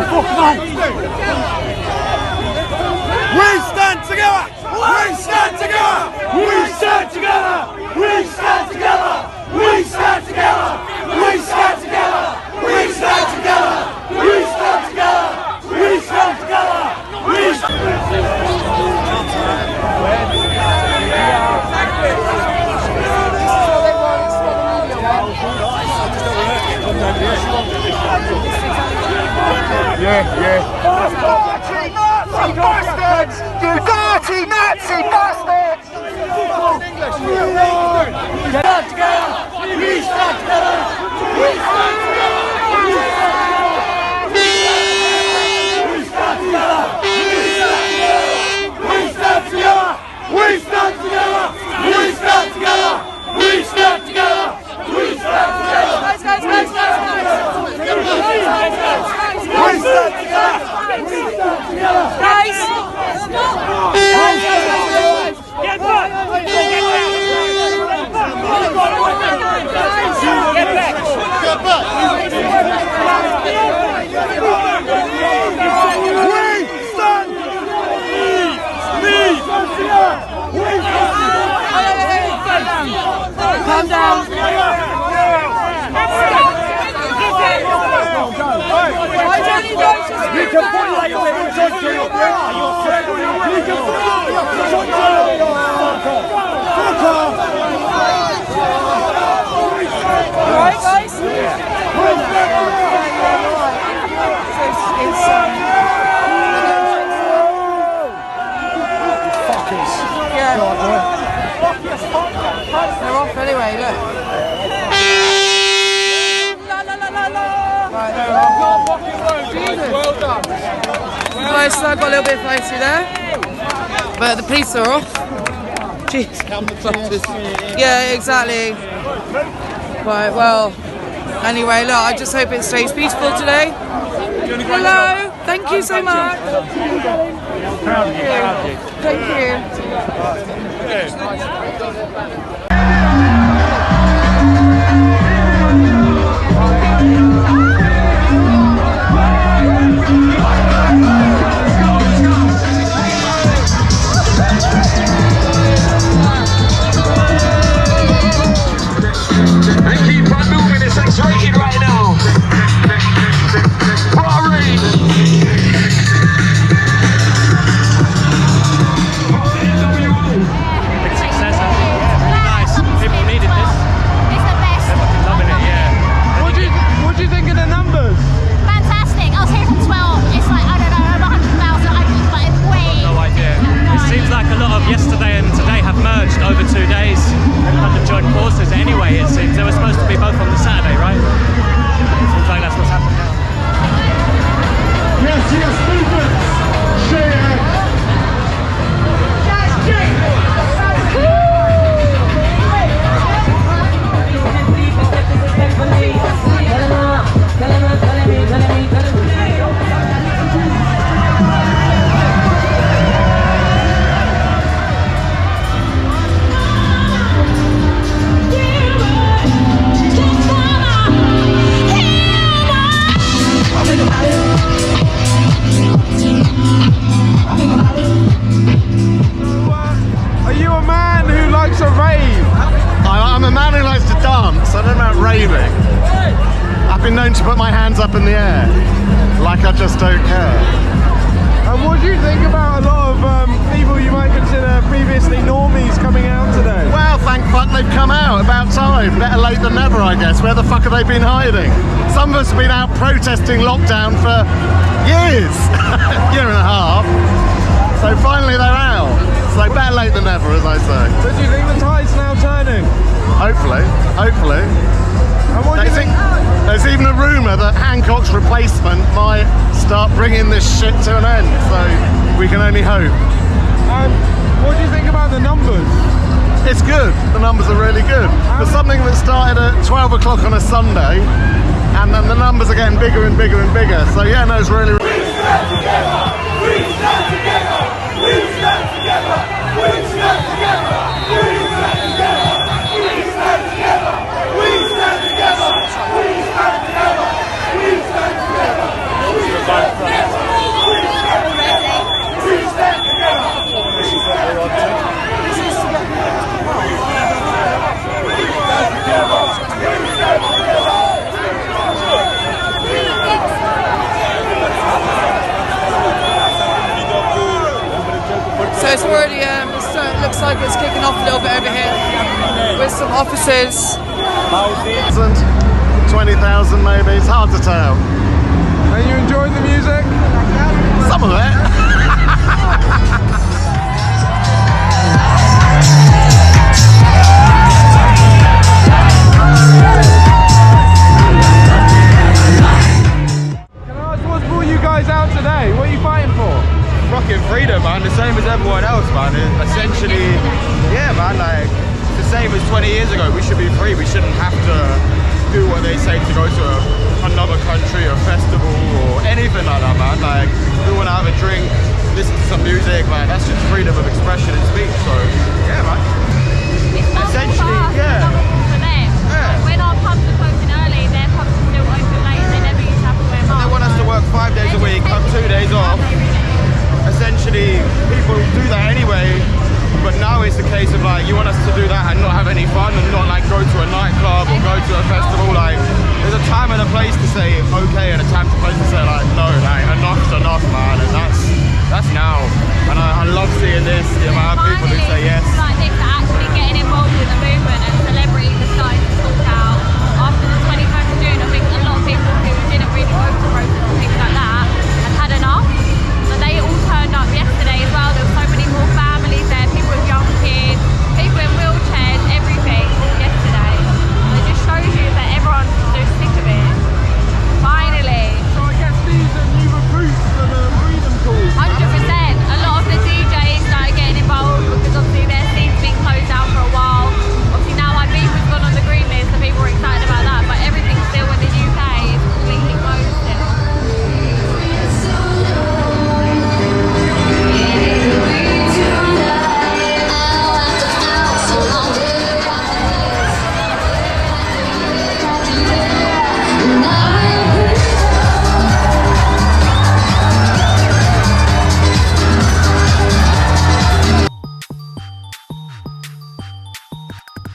the fuck, man? We stand together! We stand together! We stand together! We stand together! We stand together! We stand together! We stand together! We stand together! We stand together! We stand Yeah. Bastards! You dirty Nazi bastards! We stand together! We stand together! We stand together! We stand together! We stand together! We stand together! We stand together! We stand together! We stand together! Guys! Get back! Calm down! You can point like you're being judged to your brain. You can point like you're judged to your Alright guys? Fuckers. Yeah. They're off anyway, look. Right, they're off. Well done. Guys, so I got a little bit feisty there, but the police are off. Jeez. Yeah, exactly. Right, well, anyway, look, I just hope it stays peaceful today. Hello, thank you so much. Thank you. To put my hands up in the air, like I just don't care. And what do you think about a lot of people you might consider previously normies coming out today? Well, thank fuck they've come out, about time. Better late than never, I guess. Where the fuck have they been hiding? Some of us have been out protesting lockdown for years, year and a half. So finally they're out. So better late than never, as I say. But do you think the tide's now turning? Hopefully, hopefully. And what do you think? There's even a rumour that Hancock's replacement might start bringing this shit to an end, so we can only hope. And what do you think about the numbers? It's good, the numbers are really good. For something that started at 12 o'clock on a Sunday, and then the numbers are getting bigger and bigger and bigger, so yeah, no, it's really... We stand together! We stand together! We stand together! We stand together! We stand together! We stand together! We stand together! We stand together! We stand together! some officers. 20,000 maybe, it's hard to tell. And you enjoying the music? Some of it. What's brought you guys out today? What are you fighting for? Fucking freedom, man. The same as everyone else, man. Essentially, yeah, man. Like it's the same as 20 years ago. We should be free. We shouldn't have to do what they say to go to another country, a festival, or anything like that, man. Like we want to have a drink, listen to some music, man. That's just freedom of expression and speech. So, yeah, man. Essentially, yeah. For them. Yeah. When our pubs are closing early, their pubs are still open late and they never used to have to wear masks. They want us to work 5 days a week, have 2 days off. Essentially, people do that anyway, but now it's the case of like, you want us to do that and not have any fun and not like go to a nightclub or go to a festival. Like, there's a time and a place to say okay and a time and a place to say like, no, like enough's enough, man, and that's now. And I love seeing this, the amount of people who say yes. Like this are actually getting involved with the movement and celebrities are